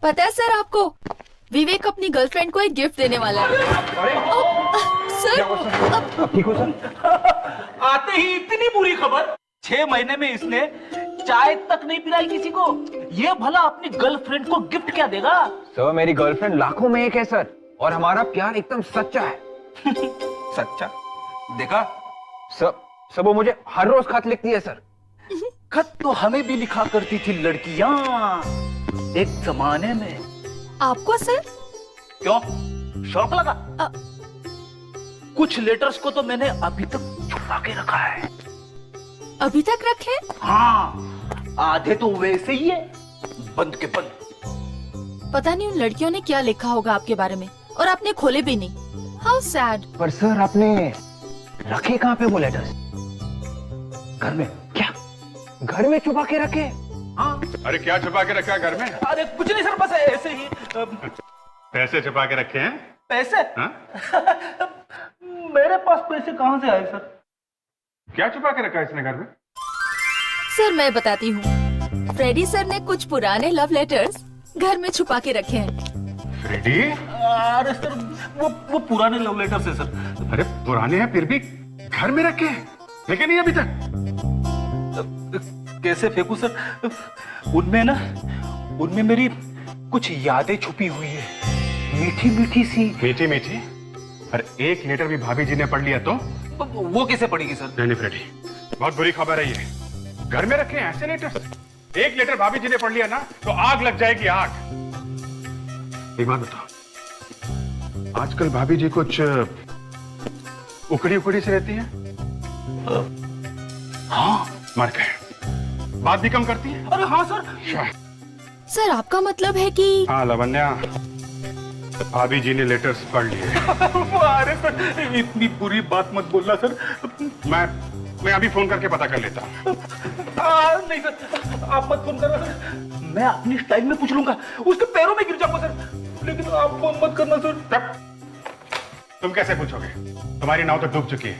पता है सर आपको, विवेक अपनी गर्लफ्रेंड को एक गिफ्ट देने वाला है। सर ठीक हो सर? आते ही इतनी बुरी खबर। 6 महीने में इसने चाय तक नहीं पिलाई किसी को। ये भला अपनी गर्लफ्रेंड को गिफ्ट क्या देगा? सर मेरी गर्लफ्रेंड लाखों में एक है सर, और हमारा प्यार एकदम सच्चा है। सच्चा? देखा सब वो मुझे हर रोज खत लिखती है सर। खत तो हमें भी लिखा करती थी लड़कियां एक जमाने में। आपको सर? क्यों, शौक लगा? कुछ लेटर्स को तो मैंने अभी तक छुपा के रखा है। अभी तक रखे? हाँ, आधे तो वैसे ही है, बंद के बंद। पता नहीं उन लड़कियों ने क्या लिखा होगा आपके बारे में, और आपने खोले भी नहीं। How sad. पर सर आपने रखे कहाँ पे वो लेटर्स? घर में। क्या घर में छुपा के रखे? हाँ। अरे क्या छुपा के रखा है घर में? अरे कुछ नहीं सर, बस ऐसे ही। पैसे छुपा के रखे हैं? पैसे? हाँ? मेरे पास पैसे कहाँ से आए सर? क्या छुपा के रखा है इसने घर में? सर मैं बताती हूँ, फ्रेडी सर ने कुछ पुराने लव लेटर्स घर में छुपा के रखे हैं। फ्रेडी? अरे सर वो पुराने लव लेटर्स है सर। अरे पुराने हैं फिर भी घर में रखे हैं, देखे नहीं अभी तक? कैसे फेंकू सर? उनमें मेरी कुछ यादें छुपी हुई है, मीठी मीठी सी। मीठी मीठी? अरे एक लेटर भी भाभी जी ने पढ़ लिया तो? वो कैसे पढ़ेगी सर? नहीं फ्रेडी, बहुत बुरी खबर है ये। घर में रखे हैं ऐसे लेटर्स? एक लेटर भाभी जी ने पढ़ लिया ना तो आग लग जाएगी, आग। एक बात बताओ, आजकल भाभी जी कुछ उकड़ी उकड़ी से रहती है? हाँ। मर गए, बात भी कम करती है। अरे हाँ सर। सर आपका मतलब है कि? हाँ लावण्या, भाभी जी ने लेटर्स पढ़ लिए। अरे सर इतनी बुरी बात मत बोलना सर। मैं अभी फोन करके पता कर लेता हूँ। नहीं सर, आप मत फोन करना सर, मैं अपनी स्टाइल में पूछ लूंगा, उसके पैरों में गिर जाऊंगा सर, लेकिन आप फोन मत करना सर। तब तुम कैसे पूछोगे? तुम्हारी नाव तो डूब चुकी है,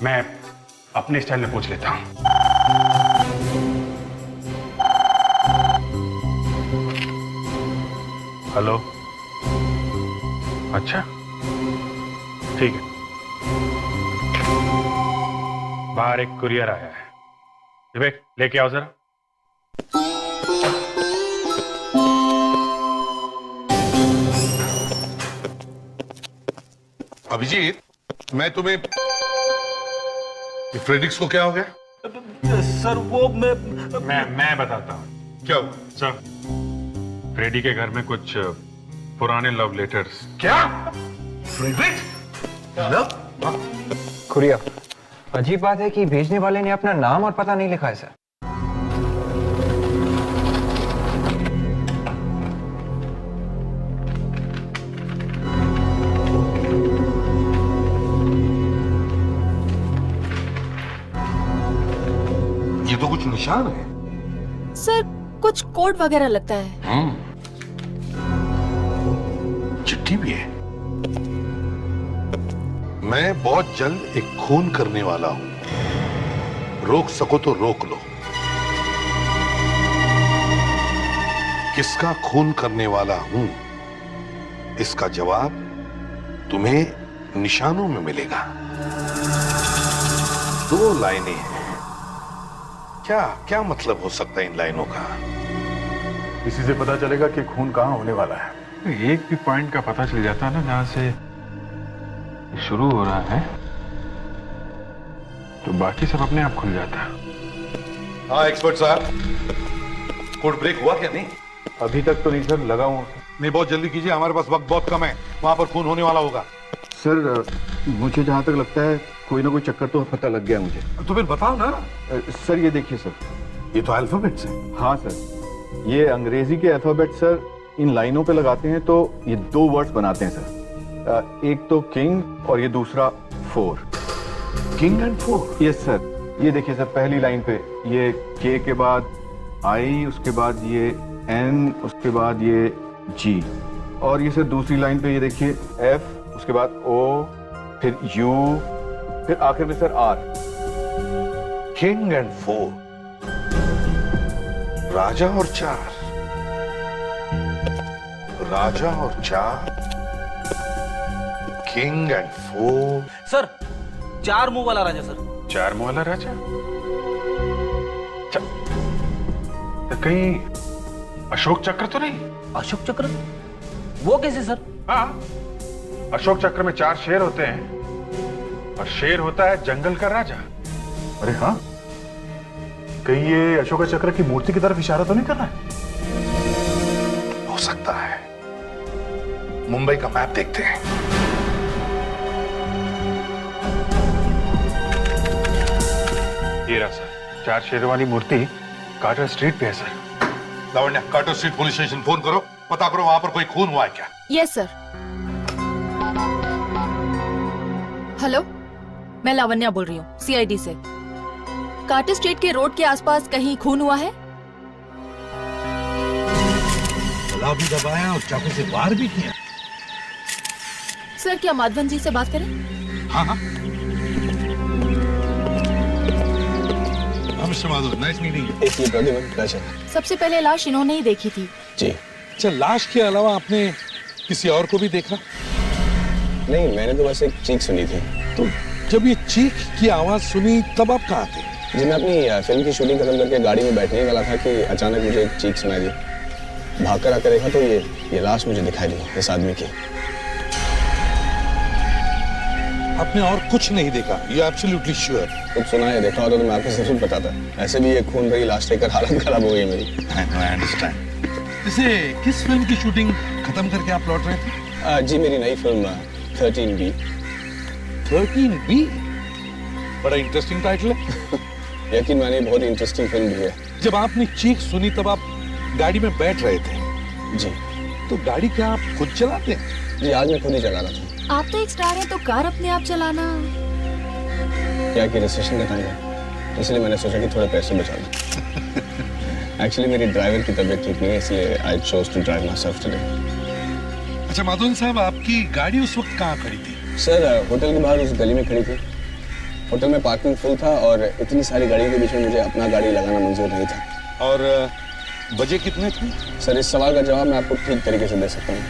मैं अपने स्टाइल में पूछ लेता हूँ। हेलो, अच्छा ठीक है, बाहर एक कुरियर आया है, विवेक लेके आओ जरा। अभिजीत, मैं तुम्हें, फ्रेडिक्स को क्या हो गया? सर वो मैं बताता हूँ क्या हुआ? सर, फ्रेडी के घर में कुछ पुराने लव लेटर्स। क्या? फ्रेडिक्स? लव? कुरिया, अजीब बात है कि भेजने वाले ने अपना नाम और पता नहीं लिखा है सर। ये तो कुछ निशान है। सर कुछ कोड वगैरह लगता है। चिट्ठी भी है। मैं बहुत जल्द एक खून करने वाला हूं, रोक सको तो रोक लो। किसका खून करने वाला हूं, इसका जवाब तुम्हें निशानों में मिलेगा। 2 लाइनें हैं। क्या क्या मतलब हो सकता है इन लाइनों का? इसी से पता चलेगा कि खून कहाँ होने वाला है। एक भी पॉइंट का पता चल जाता ना, जहां से शुरू हो रहा है, तो बाकी सब अपने आप खुल जाता है। हाँ एक्सपर्ट साहब, कोड ब्रेक हुआ क्या? नहीं अभी तक तो नहीं सर, लगा हूं। नहीं, बहुत जल्दी कीजिए, हमारे पास वक्त बहुत कम है। वहां पर खून होने वाला होगा। सर मुझे जहाँ तक लगता है कोई ना कोई चक्कर तो पता लग गया मुझे। तो फिर बताओ ना। सर ये देखिए सर, ये तो अल्फाबेट्स है। हाँ सर, ये अंग्रेजी के अल्फाबेट सर इन लाइनों पे लगाते हैं तो ये 2 वर्ड्स बनाते हैं सर। एक तो किंग और ये दूसरा 4। King and 4? Yes sir. ये देखिए सर, पहली लाइन पे ये के के बाद आई, उसके बाद ये एन, उसके बाद ये जी, और ये सर दूसरी लाइन पे ये देखिए एफ, उसके बाद ओ, फिर यू, फिर आखिर में सर आर। किंग एंड 4, राजा और 4, राजा और 4, किंग एंड 4। सर 4 मुंह वाला राजा सर। 4 मुंह वाला राजा? तो कहीं अशोक चक्र तो नहीं? अशोक चक्र वो कैसे सर? हाँ, अशोक चक्र में 4 शेर होते हैं और शेर होता है जंगल का राजा। अरे हाँ, कहीं ये अशोक चक्र की मूर्ति की तरफ इशारा तो नहीं कर रहा है? हो सकता है। मुंबई का मैप देखते हैं। ये रहा सर, 4 शेरों वाली मूर्ति कार्टर स्ट्रीट पे है sir. Lavanya, Carter street police station phone करो, पता करो वहां पर कोई खून हुआ है क्या। Yes sir. हेलो, मैं लावण्या बोल रही हूँ सीआईडी से। कार्टर स्ट्रीट के रोड के आसपास कहीं खून हुआ है? गला भी दबाया और चाकू से वार भी किया। सर क्या माधवन जी से बात करें? हाँ हाँ। Mister Madhav, nice meeting you. सबसे पहले लाश इन्होंने ही देखी थी। जी। अच्छा, लाश के अलावा आपने किसी और को भी देखा? नहीं, मैंने तो बस एक चीख सुनी थी। तो जब ये चीख की आवाज सुनी तब आप कहाँ थे? जी, मैं अपनी फिल्म की शूटिंग खत्म करके गाड़ी में बैठने ही वाला था कि अचानक मुझे एक चीख सुनाई दी। भागकर आकर देखा तो ये लाश मुझे दिखाई दी, इस आदमी की। आपने और कुछ नहीं देखा? You absolutely sure? कुछ सुना है, देखा होता तो मैं आपको जरूर बताता। ऐसे भी ये खून भरी लाश देखकर हालत खराब हो गई मेरी। I understand. इसे किस फिल्म की शूटिंग खत्म करके आप लौट रहे थे? जी, मेरी नई फिल्म 13B। 13B? बड़ा इंटरेस्टिंग टाइटल है। यकीन मानिए, बहुत इंटरेस्टिंग फिल्म भी है। जब आपने चीख सुनी तब आप गाड़ी में बैठ रहे थे? जी। तो गाड़ी क्या आप खुद चलाते हैं? जी, आज मैं खुद ही चला रहा था। आप तो एक स्टार हैं तो कार अपने आप चलाना। क्या कि रिसेशन का टाइम है, इसलिए मैंने सोचा कि थोड़े पैसे बचा लूं। एक्चुअली मेरी ड्राइवर की तबीयत ठीक नहीं है, इसलिए I chose to drive my self today. अच्छा माधवन साहब, आपकी गाड़ी उस वक्त कहाँ खड़ी थी? सर, होटल के बाहर उस गली में खड़ी थी। होटल में पार्किंग फुल था और इतनी सारी गाड़ियों के बीच में मुझे अपना गाड़ी लगाना मंजूर नहीं था। और बजे कितने थे? सर, इस सवाल का जवाब मैं आपको ठीक तरीके से दे सकता हूँ।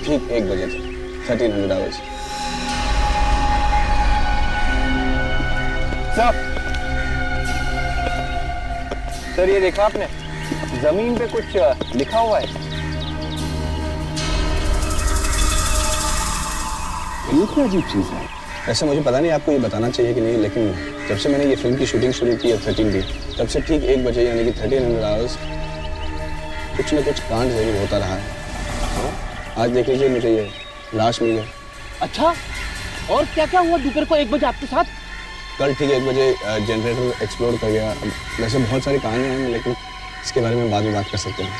ठीक 1 बजे थे, 1300 आवर्स। सर ये देखा आपने, जमीन पे कुछ लिखा हुआ है। ये क्या अजीब चीज है? ऐसे मुझे पता नहीं आपको ये बताना चाहिए कि नहीं, लेकिन जब से मैंने ये फिल्म की शूटिंग शुरू की है 13B, तब से ठीक 1 बजे यानी कि 1300 आवर्स कुछ न कुछ कांड जरूर होता रहा है। आज देख लीजिए, मुझे ये लाश मिल गई। अच्छा, और क्या क्या हुआ दोपहर को 1 बजे आपके साथ? कल ठीक 1 बजे जनरेटर एक्सप्लोड कर गया। वैसे बहुत सारी कहानियां हैं, लेकिन इसके बारे में बाद में बात कर सकते हैं।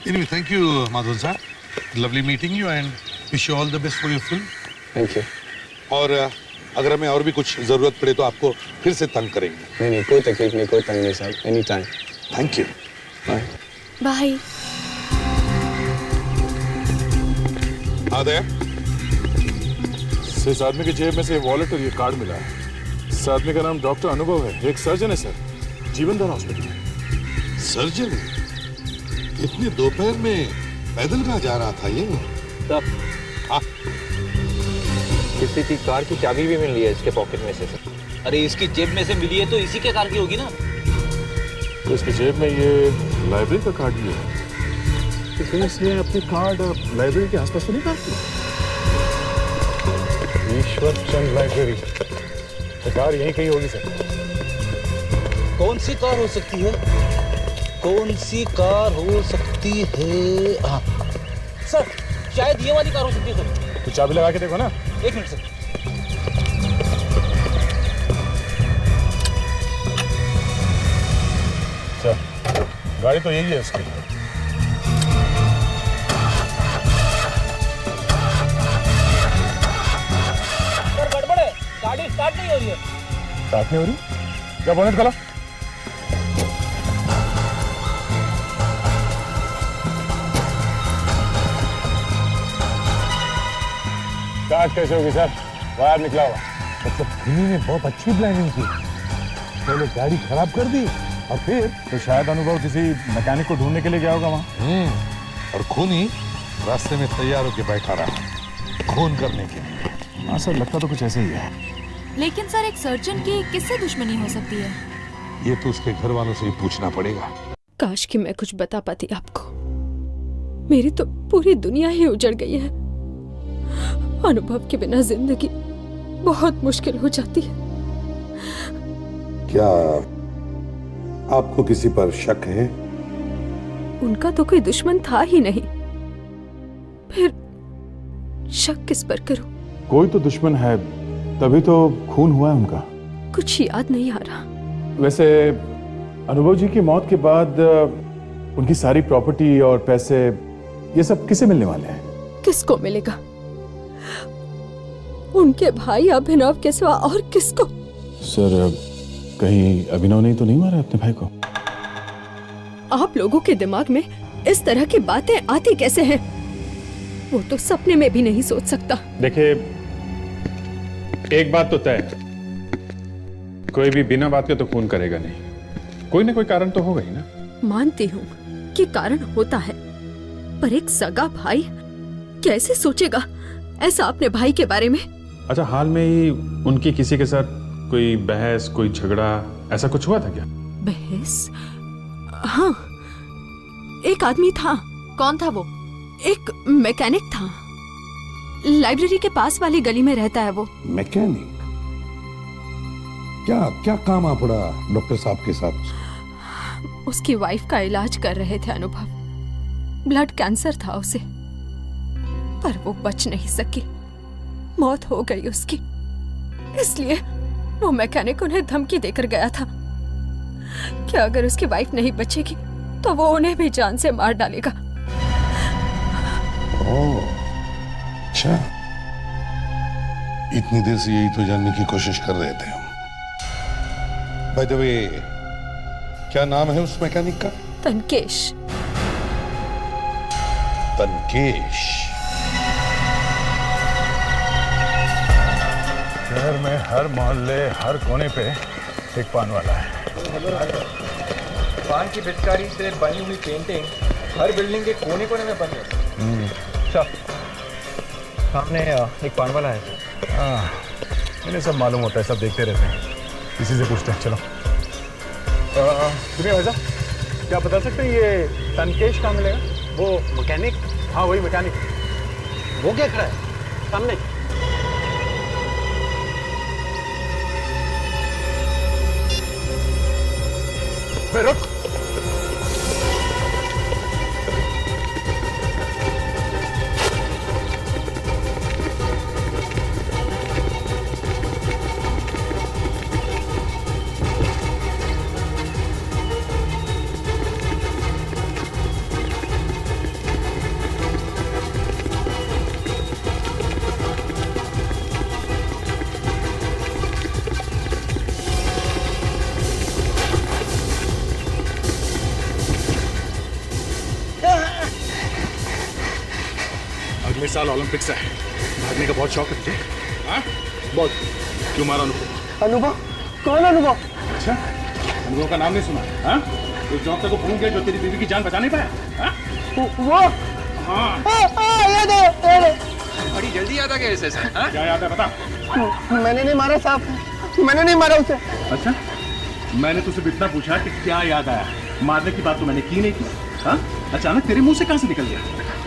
Anyway, thank you, माधवन साहब. Lovely meeting you and wish you all the best for your film. Thank you. और अगर हमें और भी कुछ जरूरत पड़े तो आपको फिर से तंग करेंगे। नहीं, कोई तकलीफ नहीं, कोई तंग नहीं साहब, any time. Thank you. Bye. Bye. आदया, इस आदमी की जेब में से वॉलेट और ये कार्ड मिला है। इस आदमी का नाम डॉक्टर अनुभव है, एक सर्जन है सर, जीवनदान हॉस्पिटल में। सर्जन? इतने दोपहर में पैदल कहाँ जा रहा था ये? हाँ। किसी की कार की चाबी भी मिल रही है इसके पॉकेट में से सर। अरे इसकी जेब में से मिली है तो इसी के कार की होगी ना। तो इसकी जेब में ये लाइब्रेरी का कार्ड भी है। तो इसने अपने कार्ड लाइब्रेरी के आसपास तो नहीं काटती? ईश्वर चंद लाइब्रेरी, तो कार यहीं कहीं होगी सर। कौन सी कार हो सकती है? कौन सी कार हो सकती है? हाँ सर, शायद ये वाली कार हो सकती है सर। तो चाबी लगा के देखो ना। 1 मिनट सर। सर, गाड़ी तो यही है उसकी। सर गड़बड़ है, गाड़ी स्टार्ट नहीं हो रही है। स्टार्ट नहीं हो रही? क्या बोनेट खोलो। स्टार्ट कैसे होगी सर? वायर निकला हुआ। मतलब खुनी ने बहुत अच्छी प्लानिंग की। पहले गाड़ी खराब कर दी और फिर तो शायद अनुभव किसी मैकेनिक को ढूंढने के लिए गया होगा वहाँ। और खूनी रास्ते में तैयार होकर बैठा रहा खून करने के लिए। हाँ सर, लगता तो कुछ ऐसे ही है। लेकिन सर, एक सर्जन की किससे दुश्मनी हो सकती है? ये तो उसके घर वालों से ही पूछना पड़ेगा। काश कि मैं कुछ बता पाती आपको। मेरी तो पूरी दुनिया ही उजड़ गई है। अनुभव के बिना जिंदगी बहुत मुश्किल हो जाती है। क्या आपको किसी पर शक है? उनका तो कोई दुश्मन था ही नहीं, फिर शक किस पर करूं? कोई तो दुश्मन है, तभी तो खून हुआ है उनका। कुछ याद नहीं आ रहा। वैसे अनुभव जी की मौत के बाद उनकी सारी प्रॉपर्टी और पैसे ये सब किसे मिलने वाले हैं? किसको मिलेगा? उनके भाई अभिनव के सिवा और किसको? सर, कहीं अभिनव ने तो नहीं मारा अपने भाई को? आप लोगों के दिमाग में इस तरह की बातें आती कैसे हैं? वो तो सपने में भी नहीं सोच सकता। देखिए, एक बात तो तय है, कोई भी बिना बात के तो खून करेगा नहीं। कोई ना कोई कारण तो होगा ही ना। मानती हूँ कि कारण होता है, पर एक सगा भाई कैसे सोचेगा ऐसा अपने भाई के बारे में? अच्छा, हाल में ही उनकी किसी के साथ कोई बहस, कोई झगड़ा, ऐसा कुछ हुआ था क्या? बहस? हाँ, एक आदमी था। कौन था वो? एक मैकेनिक था। लाइब्रेरी के पास वाली गली में रहता है वो। मैकेनिक? क्या क्या काम आ पड़ा डॉक्टर साहब के साथ? उसकी वाइफ का इलाज कर रहे थे अनुभव। ब्लड कैंसर था उसे, पर वो बच नहीं सकी। मौत हो गई उसकी। इसलिए वो मैकेनिक उन्हें धमकी देकर गया था कि अगर उसकी वाइफ नहीं बचेगी तो वो उन्हें भी जान से मार डालेगा। ओह, अच्छा। इतनी देर से यही तो जानने की कोशिश कर रहे थे हम। बाय द वे, क्या नाम है उस मैकेनिक का? तनकेश। तनकेश। शहर में हर मोहल्ले, हर कोने पे एक पान वाला है। पान की पिचकारी से बनी हुई पेंटिंग हर बिल्डिंग के कोने कोने में बन गई। अच्छा, सामने एक पान वाला है। इन्हें सब मालूम होता है, सब देखते रहते हैं। इसी से पूछते हैं। चलो सुनिए भाई साहब, क्या बता सकते हैं ये तनकेश कहाँ मिलेगा? वो मैकेनिक? हाँ, वही मैकेनिक। वो क्या खड़ा है सामने? रुक। अगले साल ओलंपिक्स है, भागने का बहुत शौक है तुझे? हाँ? बहुत। क्यों मारा अनुभव? अनुभव? कौन अनुभव? अच्छा, अनुभव का नाम नहीं सुना? हाँ? उस डॉक्टर को भूल गया जो तेरी बीवी की जान बचा नहीं पाया? हाँ? वो? हाँ। याद है। बड़ी जल्दी याद आ गया इसे। क्या याद है, बता। मैंने नहीं मारा साहब, मैंने नहीं मारा उसे। अच्छा, मैंने तुझसे इतना पूछा कि क्या याद आया, मारने की बात तो मैंने की नहीं थी। हाँ? अचानक तेरे मुंह से कहां से निकल गया?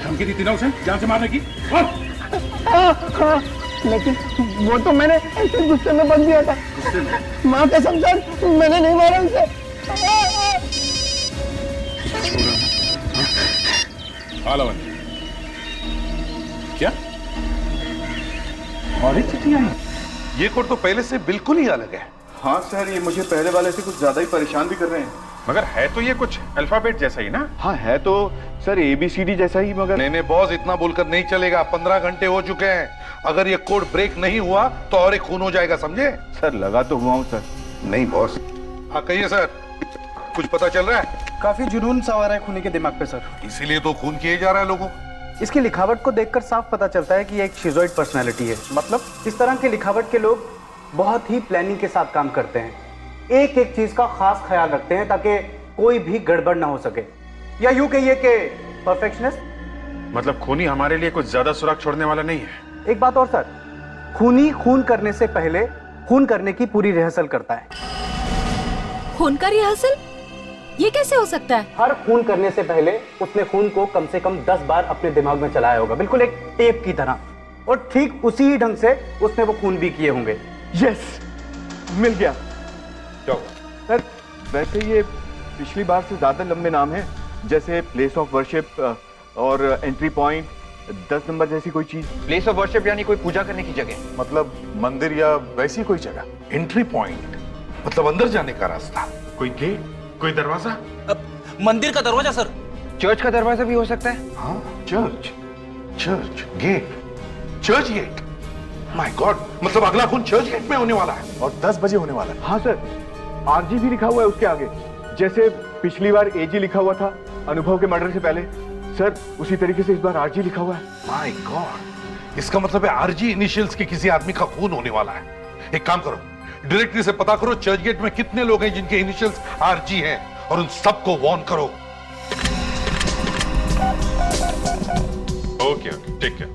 धमकी दी थी ना उसे जान से मारने की? हाँ, लेकिन वो तो मैंने ऐसे गुस्से में बन दिया था। माँ कसम सर, मैंने नहीं मारा उसे। क्या? और एक चिट्ठी आई? ये कोड तो पहले से बिल्कुल ही अलग है। हाँ सर, ये मुझे पहले वाले से कुछ ज्यादा ही परेशान भी कर रहे हैं। मगर है तो ये कुछ अल्फाबेट जैसा ही ना? हाँ, है तो सर ABCD जैसा ही, मगर नहीं बॉस, इतना बोलकर नहीं चलेगा। 15 घंटे हो चुके हैं। अगर ये कोड ब्रेक नहीं हुआ तो और एक खून हो जाएगा, समझे? सर लगा तो हुआ हूँ सर। नहीं बॉस। हाँ कहिए सर, कुछ पता चल रहा है? काफी जुनून सवार है खूनी के दिमाग पे सर। इसीलिए तो खून किए जा रहा है लोगों। इसकी लिखावट को देखकर साफ पता चलता है कि ये एक शिजोइड पर्सनैलिटी है। मतलब इस तरह की लिखावट के लोग बहुत ही प्लानिंग के साथ काम करते हैं, एक एक चीज का खास ख्याल रखते हैं ताकि कोई भी गड़बड़ ना हो सके, या यूं कहिए कि परफेक्शनिस्ट। मतलब खूनी हमारे लिए कुछ ज्यादा सुराग छोड़ने वाला नहीं है। एक बात और सर, खूनी खून करने से पहले खून करने की पूरी रिहर्सल करता है। खून का रिहर्सल? ये कैसे हो सकता है? हर खून करने से पहले उसने खून को कम से कम 10 बार अपने दिमाग में चलाया होगा, बिल्कुल एक टेप की तरह, और ठीक उसी ही ढंग से उसने वो खून भी किए होंगे। यस, मिल गया। क्या सर वैसे ये पिछली बार से ज्यादा लंबे नाम हैं, जैसे प्लेस ऑफ वर्शिप और एंट्री पॉइंट, 10 नंबर जैसी कोई चीज। प्लेस ऑफ वर्शिप यानी कोई पूजा करने की जगह, मतलब मंदिर या वैसी कोई जगह। एंट्री पॉइंट मतलब अंदर जाने का रास्ता। कोई गेट, कोई दरवाजा? मंदिर का दरवाजा सर। चर्च का दरवाजा भी हो सकता है। हाँ, church, Churchgate, Churchgate. My God, मतलब अगला खून चर्च गेट में होने वाला है और 10 बजे होने वाला है। हाँ सर, आरजी भी लिखा हुआ है उसके आगे, जैसे पिछली बार एजी लिखा हुआ था अनुभव के मर्डर से पहले, सर उसी तरीके से इस बार आरजी लिखा हुआ है। माय गॉड, इसका मतलब है आरजी इनिशियल्स के किसी आदमी का खून होने वाला है। एक काम करो, डायरेक्टरी से पता करो चर्च गेट में कितने लोग हैं जिनके इनिशियल्स आरजी हैं, और उन सबको वार्न करो। ओके ओके, ठीक है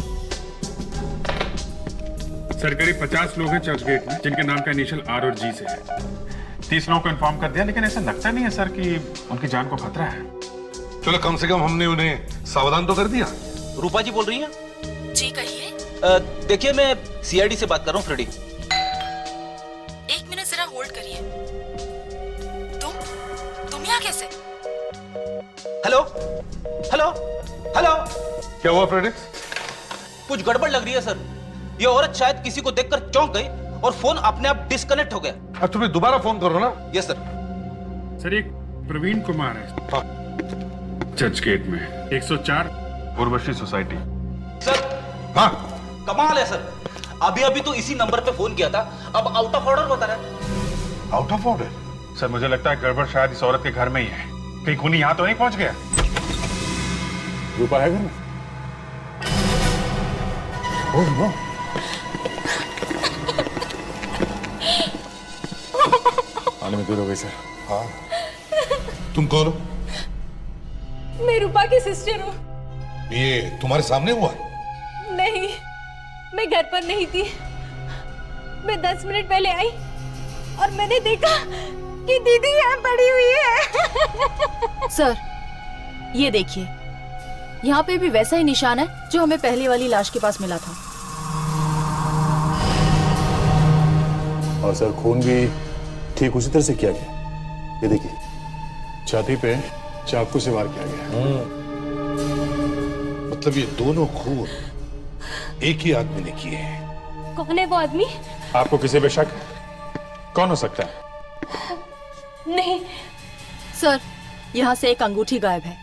सर। करीब 50 लोग हैं चर्च गेट में जिनके नाम का इनिशियल आर और जी से है। 30 लोगों को इन्फॉर्म कर दिया, लेकिन ऐसा लगता नहीं है सर कि उनकी जान को खतरा है। चलो कम से कम हमने उन्हें सावधान तो कर दिया। रूपा जी बोल रही हैं? जी कहिए। देखिए मैं सीआईडी से बात कर रहा हूँ, फ्रेडी। एक मिनट जरा होल्ड करिए। तुम यहाँ कैसे? Hello hello hello. क्या हुआ फ्रेडिक्स? कुछ गड़बड़ लग रही है सर। ये औरत शायद किसी को देखकर चौंक गई और फोन अपने आप डिस्कनेक्ट हो गया। अब तुम्हें दोबारा फोन करो ना। Yes sir. सर एक प्रवीण कुमार है चर्च गेट में, 104 उर्वशी सोसाइटी। सर हाँ कमाल है सर, अभी अभी तो इसी नंबर पे फोन किया था, अब आउट ऑफ ऑर्डर बता रहा है। Out of order? सर मुझे लगता है गड़बड़ शायद इस औरत के घर में ही है। कहीं खूनी यहाँ तो नहीं पहुंच गया? रूपा है घर में? Oh no. आने में देर हो गई सर। हाँ, तुम कौन हो? मैं रूपा की सिस्टर हूँ। ये तुम्हारे सामने हुआ? नहीं, मैं घर पर नहीं थी। मैं 10 मिनट पहले आई और मैंने देखा कि दीदी यहाँ पड़ी हुई है। सर ये देखिए, यहाँ पे भी वैसा ही निशान है जो हमें पहली वाली लाश के पास मिला था। और सर खून भी ठीक उसी तरह से किया गया। ये देखिए, छाती पे चाकू से वार किया गया। मतलब ये दोनों खून एक ही आदमी ने किए हैं। कौन है वो आदमी? आपको किसी पे शक है? कौन हो सकता है? नहीं सर, यहाँ से एक अंगूठी गायब है।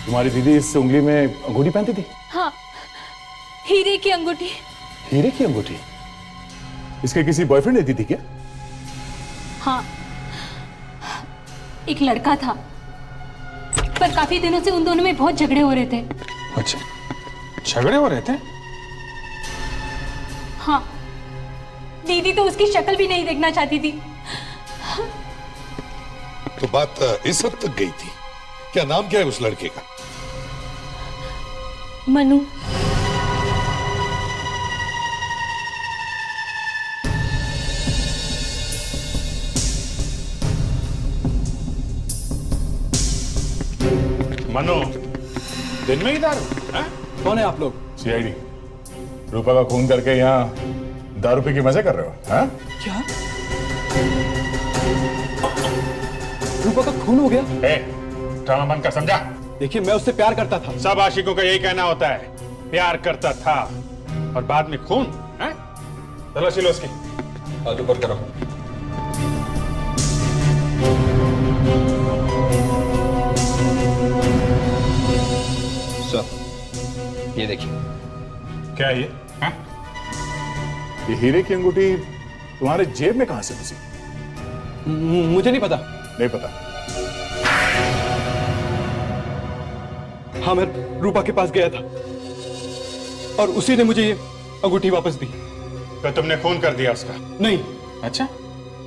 तुम्हारी दीदी इस उंगली में अंगूठी पहनती थी? हाँ, हीरे की अंगूठी। हीरे की अंगूठी? इसके किसी बॉयफ्रेंड ने दी थी क्या? हाँ, एक लड़का था, पर काफी दिनों से उन दोनों में बहुत झगड़े हो रहे थे। अच्छा, झगड़े हो रहे थे? हाँ, दीदी तो उसकी शक्ल भी नहीं देखना चाहती थी। तो बात इस हद तक गई थी। क्या नाम क्या है उस लड़के का? मनु। मनु, दिन में ही दारू? कौन है आप लोग? सीआईडी। रूपा का खून करके यहाँ दारू पी के मजे कर रहे हो? हाँ? क्या? रूपा का खून हो गया? ड्रामा बंद कर, समझा? देखिए मैं उससे प्यार करता था। सब आशिकों का यही कहना होता है, प्यार करता था और बाद में खून। तलाशी लो उसकी। हाथ ऊपर करो। सर ये देखिए। क्या है ये? ये हीरे की अंगूठी तुम्हारे जेब में कहां से घुसी? मुझे नहीं पता। नहीं पता? हाँ, मैं रूपा के पास गया था और उसी ने मुझे ये अंगूठी वापस दी। तो तुमने खून कर दिया उसका? नहीं। अच्छा,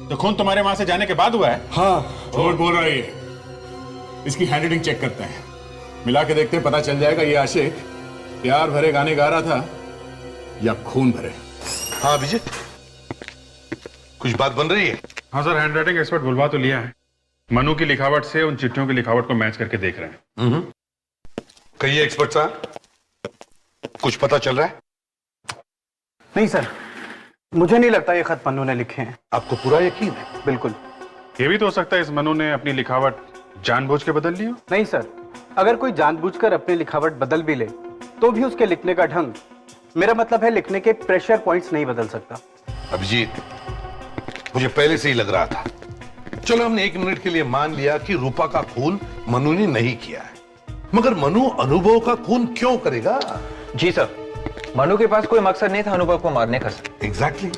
तो खून तुम्हारे वहां से जाने के बाद हुआ है? हाँ। झूठ बोल रहा है ये। इसकी हैंडराइटिंग चेक करते हैं, मिला के देखते हैं, पता चल जाएगा ये आशिक प्यार भरे गाने गा रहा था या खून भरे। हाँ अभिजीत, कुछ बात बन रही है? हाँ सर, हैंडराइटिंग एक्सपर्ट बुलवा तो लिया है। मनु की लिखावट से उन चिट्ठियों की लिखावट को मैच करके देख रहे हैं। कहिए एक्सपर्ट साहब, कुछ पता चल रहा है? नहीं सर, मुझे नहीं लगता ये खत मनु ने लिखे हैं। आपको पूरा यकीन है? बिल्कुल। ये भी तो हो सकता है इस मनु ने अपनी लिखावट जानबूझ के बदल ली हो। नहीं सर, अगर कोई जानबूझकर अपनी लिखावट बदल भी ले तो भी उसके लिखने का ढंग, मेरा मतलब है लिखने के प्रेशर पॉइंट्स नहीं बदल सकता। अभिजीत, मुझे पहले से ही लग रहा था। चलो हमने 1 मिनट के लिए मान लिया कि रूपा का खून मनु ने नहीं किया है, मगर मनु अनुभव का खून क्यों करेगा? जी सर, मनु के पास कोई मकसद नहीं था अनुभव को मारने का सर। एग्जैक्टली।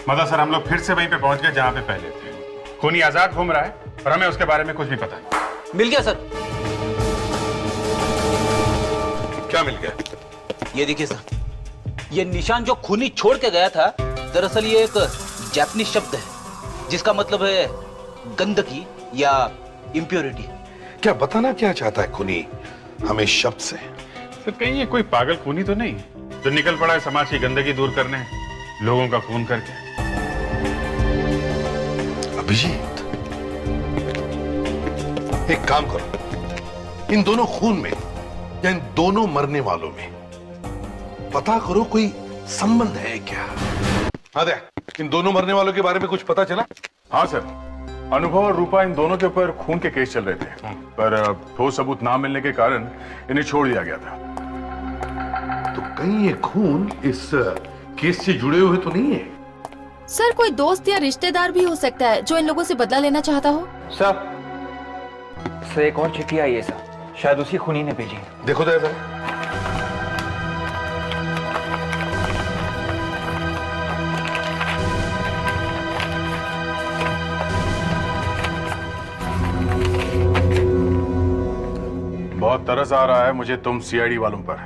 मतलब सर, हम लोग फिर से वहीं पे पहुंच गए जहां पे पहले थे। खूनी आजाद घूम रहा है और हमें उसके बारे में कुछ भी पता नहीं। मिल गया सर। क्या मिल गया? ये देखिए सर, ये निशान जो खूनी छोड़ के गया था, दरअसल ये एक जापानीज शब्द है जिसका मतलब है गंदगी या इम्प्योरिटी। क्या बताना क्या चाहता है खूनी हमें शब्द से? सर, कहीं ये कोई पागल खूनी तो नहीं जो निकल पड़ा है समाज की गंदगी दूर करने, लोगों का खून करके? अभिजीत, एक काम करो, इन दोनों खून में या इन दोनों मरने वालों में पता करो कोई संबंध है क्या? हाँ दे, इन दोनों मरने वालों के बारे में कुछ पता चला? हाँ सर, अनुभव और रूपा इन दोनों के ऊपर खून के केस चल रहे थे, पर ठोस सबूत ना मिलने के कारण इन्हें छोड़ दिया गया था। तो कहीं ये खून इस केस से जुड़े हुए तो नहीं है? सर, कोई दोस्त या रिश्तेदार भी हो सकता है जो इन लोगों से बदला लेना चाहता हो। सर एक और चिट्ठी आई है सर, शायद उसी खूनी ने भेजी। देखो तो ऐसा। बहुत तरस आ रहा है मुझे तुम सीआईडी वालों पर।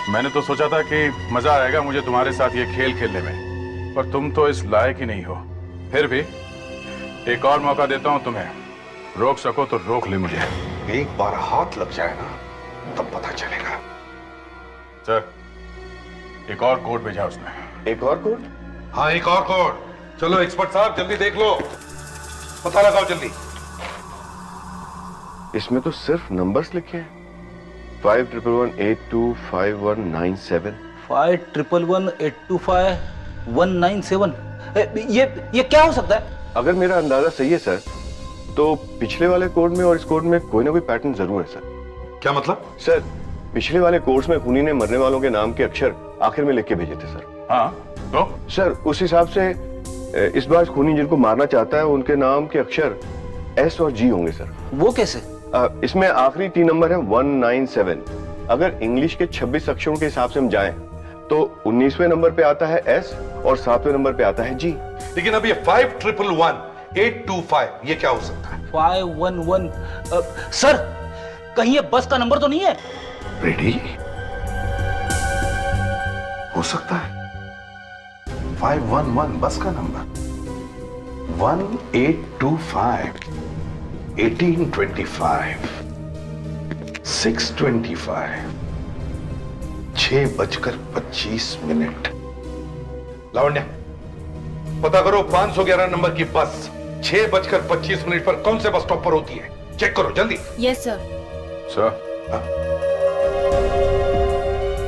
मैंने तो सोचा था कि मजा आएगा मुझे तुम्हारे साथ ये खेल खेलने में, पर तुम तो इस लायक ही नहीं हो। फिर भी एक और मौका देता हूं तुम्हें, रोक सको तो रोक ले मुझे। एक बार हाथ लग जाए ना तब पता चलेगा। सर, एक और कोड भेजा उसने। एक और कोड? हाँ, एक और कोड। चलो एक्सपर्ट साहब, जल्दी देख लो, पता लगाओ जल्दी। इसमें तो सिर्फ नंबर्स लिखे हैं। 5111825197। 5111825197। ये क्या हो सकता है? अगर मेरा अंदाजा सही है सर, तो पिछले वाले कोड में और इस कोड में कोई ना कोई पैटर्न जरूर है सर। क्या मतलब? सर, पिछले वाले कोड्स में खूनी ने मरने वालों के नाम के अक्षर आखिर में लिख के भेजे थे सर। हाँ, तो सर उस हिसाब से इस बार खूनी जिनको मारना चाहता है उनके नाम के अक्षर एस और जी होंगे सर। वो कैसे? इसमें आखिरी 3 नंबर है 197। अगर इंग्लिश के 26 अक्षरों के हिसाब से हम जाएं तो 19वें नंबर पे आता है एस और 7वें नंबर पे आता है जी। लेकिन अब ये 51118225 ये क्या हो सकता है? 511 सर, कहीं ये बस का नंबर तो नहीं है? रेडी? हो सकता है 511 बस का नंबर। 1825 1825 625 6:25। लावण्या, पता करो 511 नंबर की बस 6:25 पर कौन से बस स्टॉप पर होती है। चेक करो जल्दी। Yes sir. सर,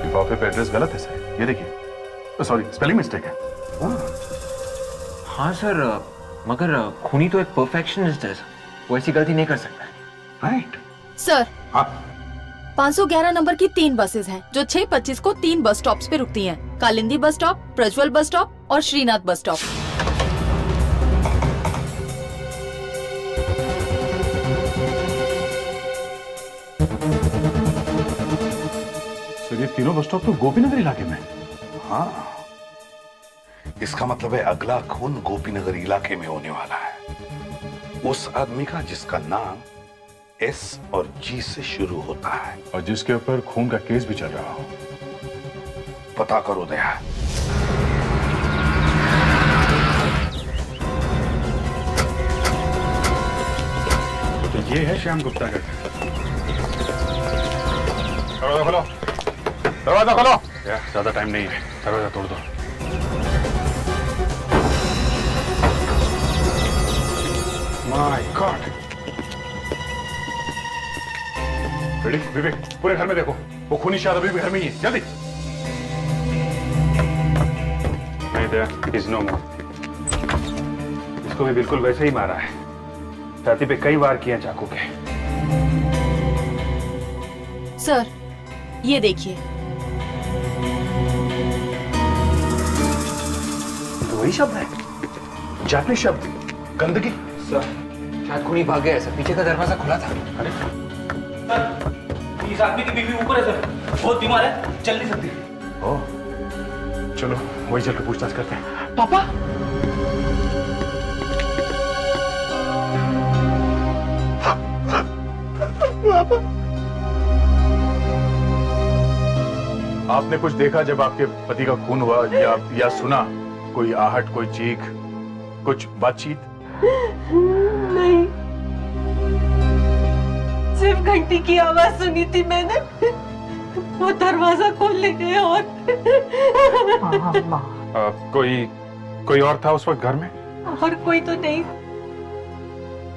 लिफाफे पे एड्रेस गलत है सर, ये देखिए। सॉरी, स्पेलिंग मिस्टेक है। हाँ सर, मगर खूनी तो एक परफेक्शनिस्ट है सर, वो ऐसी गलती नहीं कर सकता। राइट सर, हाँ 511 नंबर की 3 बसेस हैं जो 6:25 को 3 बस स्टॉप्स पे रुकती हैं। Kalindi bus stop, Prajwal bus stop और श्रीनाथ बस स्टॉप। सर, ये तीनों बस स्टॉप तो गोपीनगर इलाके में। हाँ, इसका मतलब है अगला खून गोपीनगर इलाके में होने वाला है। उस आदमी का जिसका नाम एस और जी से शुरू होता है और जिसके ऊपर खून का केस भी चल रहा हो। पता करो दया। तो ये है श्याम गुप्ता का घर। दरवाजा खोलो, दरवाजा खोलो। यार ज्यादा टाइम नहीं है, दरवाजा तोड़ दो। My God. रेडी विवेक, पूरे घर में देखो, वो खूनी शायद अभी भी घर में ही है, जल्दी। नहीं दया, इज नो मोर। इसको भी बिल्कुल वैसे ही मारा है, छाती पे कई वार किए चाकू के। सर ये देखिए। तो वही शब्द है, जापानी शब्द, गंदगी। सर शायद खूनी भाग गया है सर, पीछे का दरवाजा खुला था। अरे सर इस आदमी की बीवी ऊपर है सर, बहुत बीमार है, चल नहीं सकती। ओह, चलो वही चल के पूछताछ करते हैं। पापा आपने कुछ देखा जब आपके पति का खून हुआ, या सुना कोई आहट, कोई चीख, कुछ बातचीत? नहीं, सिर्फ घंटी की आवाज सुनी थी मैंने। वो दरवाजा खोलने गए और कोई और था उस वक्त घर में? और कोई तो नहीं।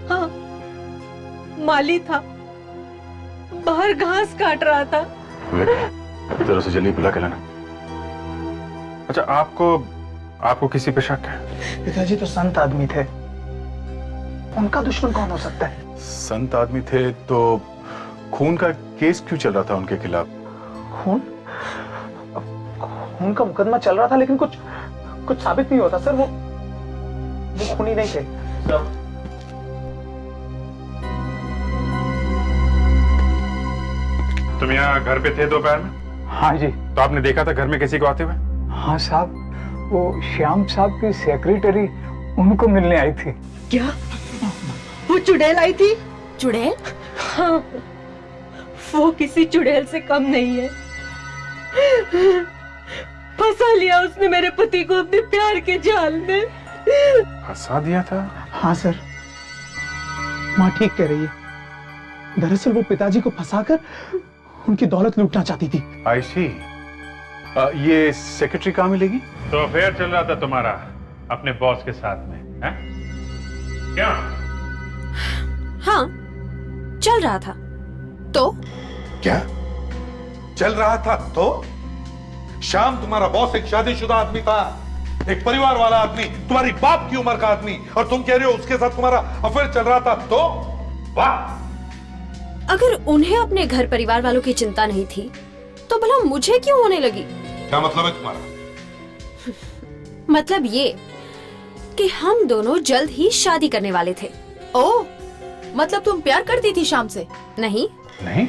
हाँ, माली था, बाहर घास काट रहा था। जरा से जल्दी बुला के लाना। अच्छा, आपको किसी पे शक है? पिताजी तो संत आदमी थे, उनका दुश्मन कौन हो सकता है? संत आदमी थे तो खून का केस क्यों चल रहा था उनके खिलाफ? खून खून का मुकदमा चल रहा था, लेकिन कुछ साबित नहीं होता सर। वो खूनी नहीं थे। तुम यहाँ घर पे थे दोपहर में? हाँ जी। तो आपने देखा था घर में किसी को आते हुए? हाँ साहब, वो श्याम साहब की सेक्रेटरी उनको मिलने आई थी। क्या वो चुड़ैल आई थी? चुड़ैल? हाँ, वो किसी चुड़ैल से कम नहीं है। फंसा लिया उसने मेरे पति को अपने प्यार के जाल में। फंसा दिया था? हाँ सर, माँ ठीक कह रही है। दरअसल वो पिताजी को फंसाकर उनकी दौलत लूटना चाहती थी। आई सी। ये सेक्रेटरी कहाँ मिलेगी? तो अफेयर चल रहा था तुम्हारा अपने बॉस के साथ में, हैं? क्या? हाँ, चल रहा था। तो क्या चल रहा था? तो श्याम तुम्हारा बॉस एक शादीशुदा आदमी था, एक परिवार वाला आदमी, तुम्हारी बाप की उम्र का आदमी, और तुम कह रहे हो उसके साथ तुम्हारा अफेयर चल रहा था? तो वाह! अगर उन्हें अपने घर परिवार वालों की चिंता नहीं थी तो भला मुझे क्यों होने लगी? क्या मतलब है तुम्हारा? मतलब ये कि हम दोनों जल्द ही शादी करने वाले थे। ओह, मतलब तुम प्यार करती थी श्याम से? नहीं। नहीं?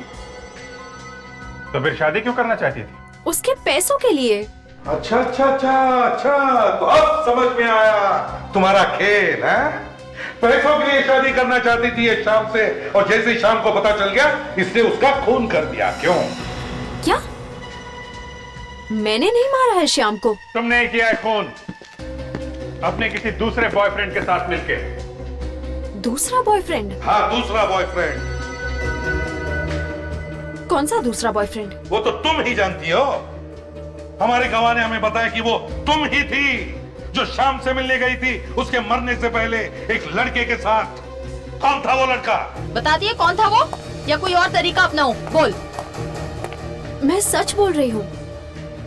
तो फिर शादी क्यों करना चाहती थी? उसके पैसों के लिए। अच्छा अच्छा अच्छा अच्छा, तो अब समझ में आया तुम्हारा खेल है। पैसों के लिए शादी करना चाहती थी ये श्याम से, और जैसे ही श्याम को पता चल गया इसने उसका खून कर दिया। क्यों? क्या? मैंने नहीं मारा है श्याम को। तुमने किया है खून अपने किसी दूसरे बॉयफ्रेंड के साथ मिलके। दूसरा बॉयफ्रेंड? हाँ, दूसरा बॉयफ्रेंड। कौन सा दूसरा बॉयफ्रेंड? वो तो तुम ही जानती हो। हमारे गवाह ने हमें बताया कि वो तुम ही थी जो श्याम से मिलने गई थी उसके मरने से पहले एक लड़के के साथ। कौन था वो लड़का? बता दिए कौन था वो, या कोई और तरीका अपनाऊं? बोल। मैं सच बोल रही हूँ,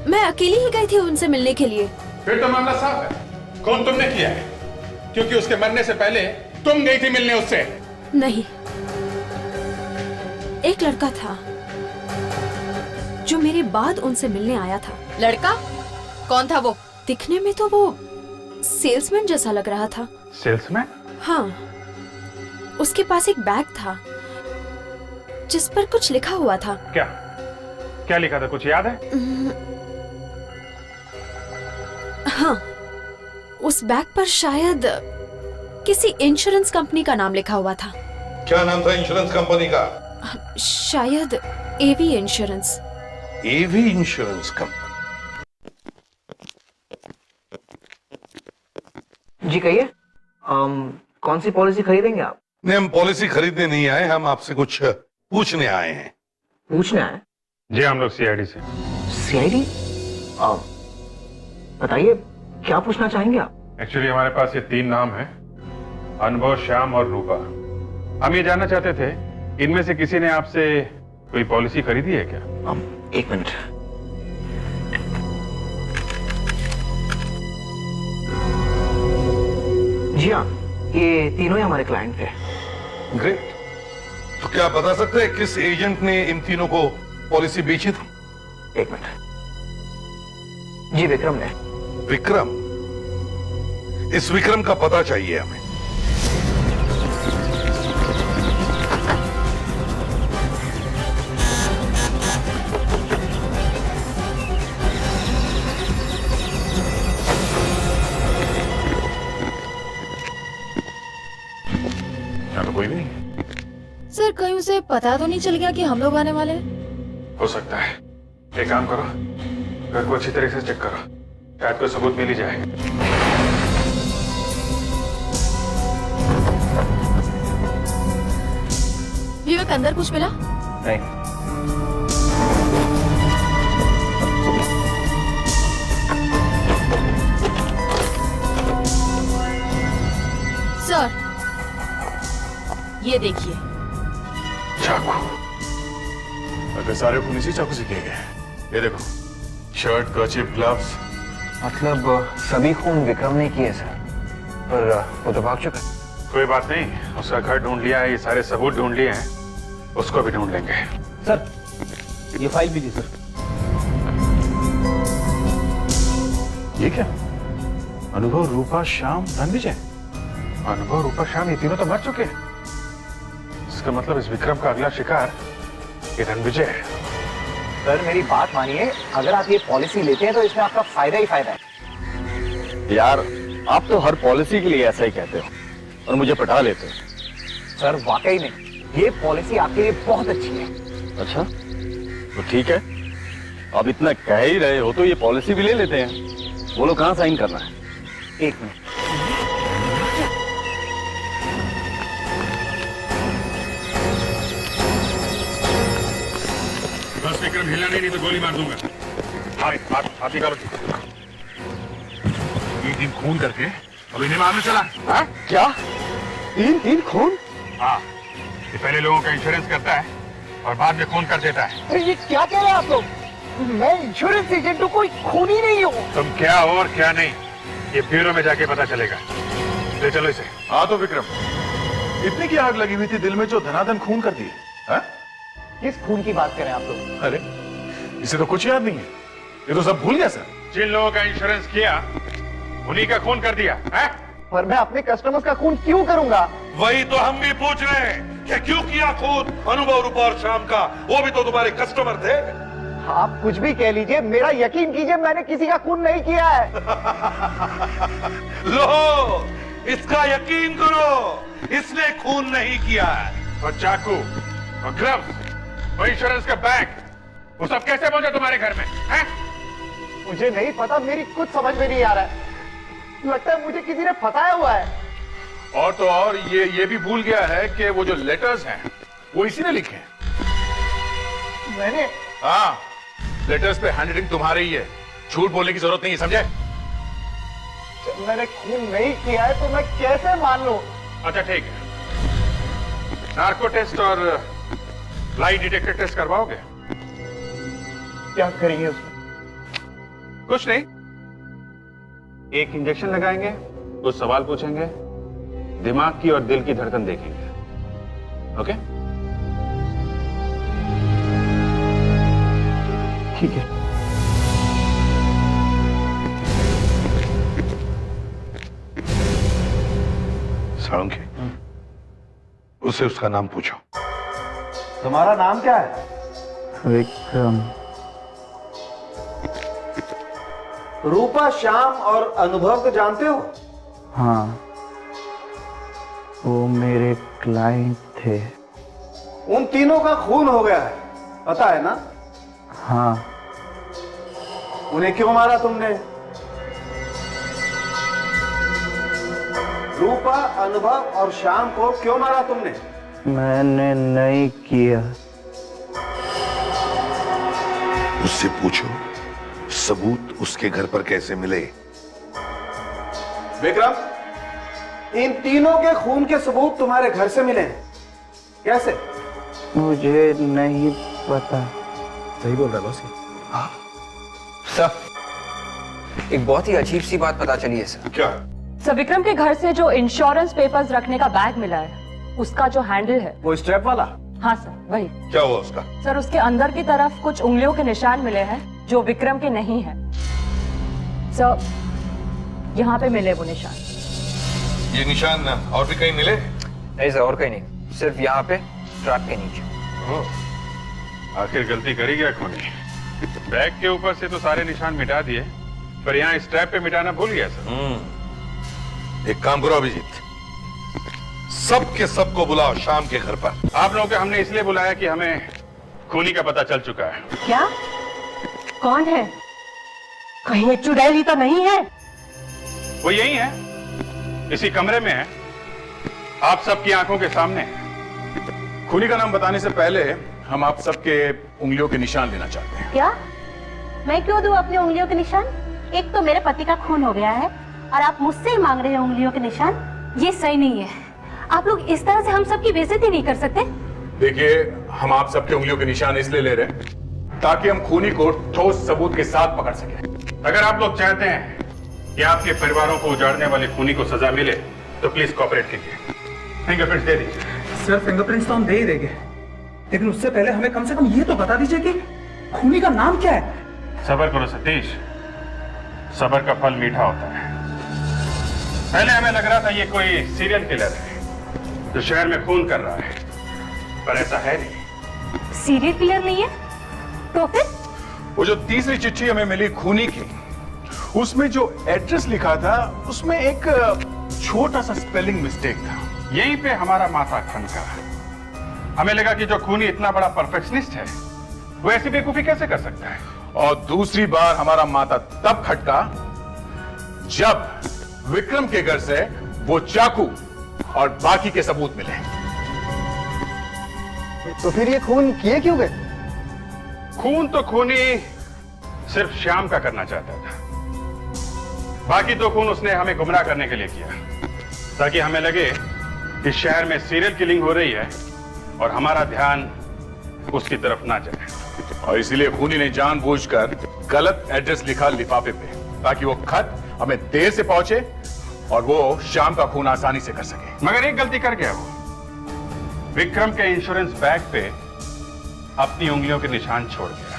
मैं अकेली ही गई थी उनसे मिलने के लिए। फिर तो मामला साफ है, कौन तुमने किया है, क्योंकि उसके मरने से पहले तुम गई थी मिलने उससे। नहीं, एक लड़का था जो मेरे बाद उनसे मिलने आया था। लड़का? कौन था वो? दिखने में तो वो सेल्समैन जैसा लग रहा था। सेल्समैन? हाँ, उसके पास एक बैग था जिस पर कुछ लिखा हुआ था। क्या क्या लिखा था, कुछ याद है? हाँ, उस बैग पर शायद किसी इंश्योरेंस कंपनी का नाम लिखा हुआ था। क्या नाम था इंश्योरेंस कंपनी का? शायद एवी इंश्योरेंस। एवी इंश्योरेंस कंपनी। जी कहिए, कौन सी पॉलिसी खरीदेंगे आप? नहीं, हम पॉलिसी खरीदने नहीं आए, हम आपसे कुछ पूछने आए हैं। पूछना है? जी हम लोग सीआईडी से। सीआईडी? बताइए क्या पूछना चाहेंगे आप? एक्चुअली हमारे पास ये 3 नाम हैं, अनुभव, श्याम और रूपा। हम ये जानना चाहते थे, इनमें से किसी ने आपसे कोई पॉलिसी खरीदी है क्या? एक मिनट। जी हाँ, ये तीनों ही हमारे क्लाइंट थे। ग्रेट। तो क्या आप बता सकते हैं किस एजेंट ने इन तीनों को पॉलिसी बेची थी? एक मिनट। जी विक्रम ने। विक्रम? इस विक्रम का पता चाहिए हमें। यहाँ तो कोई नहीं। सर कहीं उसे पता तो नहीं चल गया कि हम लोग आने वाले हैं? हो सकता है। एक काम करो, घर को अच्छी तरह से चेक करो, शायद कोई सबूत मिल ही जाए। विवेक अंदर कुछ मिला? नहीं। सर ये देखिए। चाकू। अगर सारे खून इसी चाकू से किए गए। ये देखो, शर्ट, कर्चिफ, ग्लव्स। मतलब सभी खून विक्रम ने किए सर, पर वो तो भाग चुका है। कोई बात नहीं, उसका घर ढूंढ लिया है, ये सारे सबूत ढूंढ लिए हैं, उसको भी ढूंढ लेंगे। सर ये फाइल भी दी सर। ये क्या? अनुभव, रूपा, श्याम, रणविजय। अनुभव, रूपा, श्याम, ये तीनों तो मर चुके हैं। इसका मतलब इस विक्रम का अगला शिकार ये रणविजय है। सर मेरी बात मानिए, अगर आप ये पॉलिसी लेते हैं तो इसमें आपका फायदा ही फायदा है। यार आप तो हर पॉलिसी के लिए ऐसा ही कहते हो और मुझे पटा लेते हो। सर वाकई में ये पॉलिसी आपके लिए बहुत अच्छी है। अच्छा तो ठीक है, अब इतना कह ही रहे हो तो ये पॉलिसी भी ले लेते हैं। बोलो कहाँ साइन करना है? एक मिनट। बस विक्रम हिलना नहीं तो गोली मार दूंगा। आप ही करो। 3 खून करके अब इन्हें मारने चला। हाँ? क्या 3 खून? हाँ, ये पहले लोगों का इंश्योरेंस करता है और बाद में खून कर देता है। ये क्या कह रहे हैं आप लोग? मैं इंश्योरेंस एजेंट हूँ, कोई खून ही नहीं हूँ। तुम क्या हो और क्या नहीं, ये ब्यूरो में जाके पता चलेगा। ले चलो इसे। हाँ तो विक्रम, इतनी की आग लगी हुई थी दिल में जो धनाधन खून कर दिए। हाँ? किस खून की बात करें आप लोग? अरे इसे तो कुछ याद नहीं है, ये तो सब भूल गया सर। जिन लोगों का इंश्योरेंस किया उन्हीं का खून कर दिया है? पर मैं अपने कस्टमर्स का खून क्यों करूंगा? वही तो हम भी पूछ रहे हैं कि क्यों किया खून अनुभव, रूपा और श्याम का? वो भी तो तुम्हारे कस्टमर थे। आप कुछ भी कह लीजिए, मेरा यकीन कीजिए मैंने किसी का खून नहीं किया है। लो इसका यकीन करो, इसने खून नहीं किया है। और चाकू और ग्लव्स और इंश्योरेंस का बैग, वो सब कैसे पहुंचे तुम्हारे घर में? हैं? मुझे नहीं पता, मेरी कुछ समझ में नहीं आ रहा है। लगता है मुझे किसी ने फंसाया हुआ है। और तो और ये भी भूल गया है कि वो जो लेटर्स हैं वो इसी ने लिखे हैं। मैंने? हाँ, लेटर्स पे हैंडराइटिंग तुम्हारी ही है, झूठ बोलने की जरूरत नहीं है, समझे? जब मैंने खून नहीं किया है तो मैं कैसे मान लूं? अच्छा ठीक है, नार्को टेस्ट और लाई डिटेक्टर टेस्ट करवाओगे? क्या करेंगे उसमें? कुछ नहीं, एक इंजेक्शन लगाएंगे, कुछ सवाल पूछेंगे, दिमाग की और दिल की धड़कन देखेंगे। ओके? ठीक है। साळुंखे, उसे उसका नाम पूछो। तुम्हारा नाम क्या है? विक्रम। रूपा, श्याम और अनुभव को जानते हो? हाँ, वो मेरे क्लाइंट थे। उन तीनों का खून हो गया है, पता है ना? हाँ। उन्हें क्यों मारा तुमने? रूपा, अनुभव और श्याम को क्यों मारा तुमने? मैंने नहीं किया। उससे पूछो सबूत उसके घर पर कैसे मिले। विक्रम, इन तीनों के खून के सबूत तुम्हारे घर से मिले हैं, कैसे? मुझे नहीं पता। सही बोल रहा है बॉस। हाँ सर, एक बहुत ही अजीब सी बात पता चली है सर। क्या? सर, विक्रम के घर से जो इंश्योरेंस पेपर्स रखने का बैग मिला है, उसका जो हैंडल है, वो स्ट्रैप वाला? हाँ सर, वही। क्या हुआ उसका? सर, उसके अंदर की तरफ कुछ उंगलियों के निशान मिले हैं जो विक्रम के नहीं हैं। सर, यहाँ पे मिले वो निशान। ये निशान और भी कहीं मिले? नहीं सर, और कहीं नहीं, सिर्फ यहाँ पे स्ट्रैप के नीचे। आखिर गलती करी क्या खूनी? बैग के ऊपर से तो सारे निशान मिटा दिए, पर यहाँ स्ट्रैप पे मिटाना भूल गया सर। एक काम करो अभिजीत, सब के सब को बुलाओ शाम के घर पर। आप लोगों को हमने इसलिए बुलाया कि हमें खूनी का पता चल चुका है। क्या? कौन है? कहीं चुड़ैली तो नहीं है? वो यही है, इसी कमरे में है, आप सबकी आंखों के सामने है। खूनी का नाम बताने से पहले हम आप सबके उंगलियों के निशान लेना चाहते हैं। क्या? मैं क्यों दूं अपनी उंगलियों के निशान? एक तो मेरे पति का खून हो गया है और आप मुझसे ही मांग रहे हैं उंगलियों के निशान। ये सही नहीं है। आप लोग इस तरह से हम सबकी बेइज्जती नहीं कर सकते। देखिए, हम आप सबके उंगलियों के निशान इसलिए ले रहे हैं ताकि हम खूनी को ठोस सबूत के साथ पकड़ सकें। अगर आप लोग चाहते हैं कि आपके परिवारों को उजाड़ने वाले खूनी को सजा मिले तो प्लीज कोऑपरेट कीजिए, फिंगरप्रिंट्स दे दीजिए। सर, फिंगरप्रिंट्स तो हम दे ही देंगे, लेकिन उससे पहले हमें कम से कम ये तो बता दीजिए कि खूनी का नाम क्या है। सब्र करो सतीश, सब्र का फल मीठा होता है। पहले हमें लग रहा था ये कोई सीरियल किलर है जो शहर में खून कर रहा है, पर ऐसा है नहीं। सीरियल किलर नहीं है तो फिर? वो जो तीसरी चिट्ठी हमें मिली खूनी की, उसमें जो एड्रेस लिखा था उसमें एक छोटा सा स्पेलिंग मिस्टेक था। यहीं पे हमारा माथा ठनका। हमें लगा कि जो खूनी इतना बड़ा परफेक्शनिस्ट है वो ऐसी बेवकूफी कैसे कर सकता है। और दूसरी बार हमारा माथा तब खटका जब विक्रम के घर से वो चाकू और बाकी के सबूत मिले। तो फिर ये खून किए क्यों गए? खून तो खूनी सिर्फ श्याम का करना चाहता था, बाकी तो खून उसने हमें गुमराह करने के लिए किया, ताकि हमें लगे कि शहर में सीरियल किलिंग हो रही है और हमारा ध्यान उसकी तरफ ना जाए। और इसीलिए खूनी ने जानबूझकर गलत एड्रेस लिखा लिफाफे पे, ताकि वो खत हमें देर से पहुंचे और वो शाम का खून आसानी से कर सके। मगर एक गलती कर गया वो, विक्रम के इंश्योरेंस बैग पे अपनी उंगलियों के निशान छोड़ गया।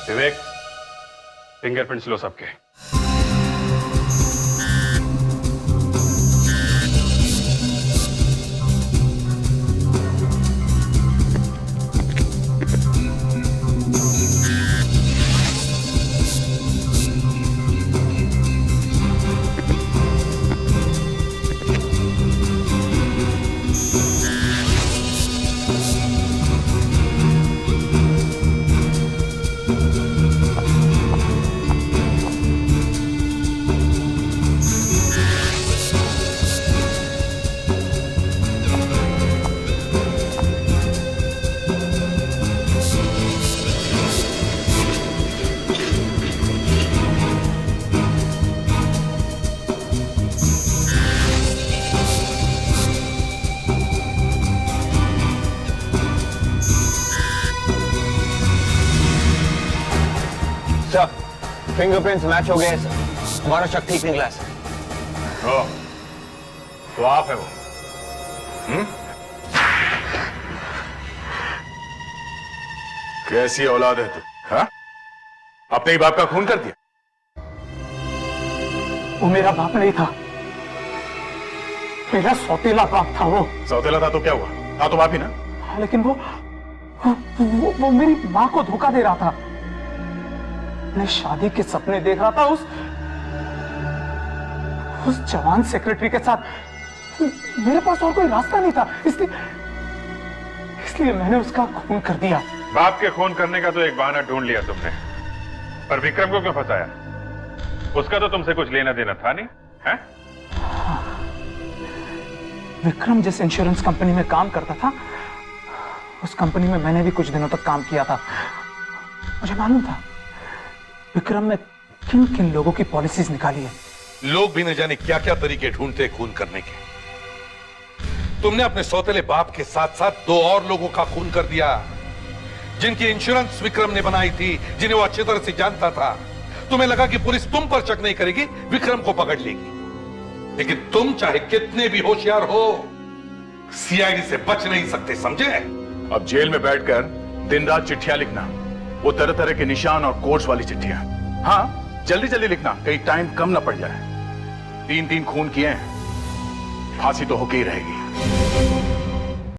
विवेक, फिंगरप्रिंट्स लो सबके। फिंगरप्रिंट्स मैच हो गए सर, हमारा शक ठीक निकला सर। तो आप है वो? कैसी औलाद है तू? हाँ? अपने ही बाप का खून कर दिया? वो मेरा बाप नहीं था, मेरा सौतेला बाप था। वो सौतेला था तो क्या हुआ? था तो बाप ही ना। लेकिन वो मेरी माँ को धोखा दे रहा था। मैं शादी के सपने देख रहा था उस जवान सेक्रेटरी के साथ। मेरे पास और कोई रास्ता नहीं था, इसलिए मैंने उसका खून कर दिया। बाप के खून करने का तो एक बहाना ढूंढ लिया तुमने, पर विक्रम को क्यों फंसाया? उसका तो तुमसे कुछ लेना देना था नहीं है? विक्रम जिस इंश्योरेंस कंपनी में काम करता था, उस कंपनी में मैंने भी कुछ दिनों तक काम किया था। मुझे मालूम था विक्रम ने किन किन लोगों की पॉलिसीज निकाली है। लोग भी न जाने क्या क्या तरीके ढूंढते खून करने के। तुमने अपने सौतेले बाप के साथ साथ 2 और लोगों का खून कर दिया, जिनकी इंश्योरेंस विक्रम ने बनाई थी, जिन्हें वो अच्छी तरह से जानता था। तुम्हें लगा कि पुलिस तुम पर शक नहीं करेगी, विक्रम को पकड़ लेगी। लेकिन तुम चाहे कितने भी होशियार हो, सीआईडी से बच नहीं सकते, समझे? अब जेल में बैठकर दिन रात चिट्ठियां लिखना, वो तरह तरह के निशान और कोड्स वाली चिट्ठियां। हाँ, जल्दी जल्दी लिखना, कहीं टाइम कम ना पड़ जाए। 3 खून किए हैं, फांसी तो होके ही रहेगी।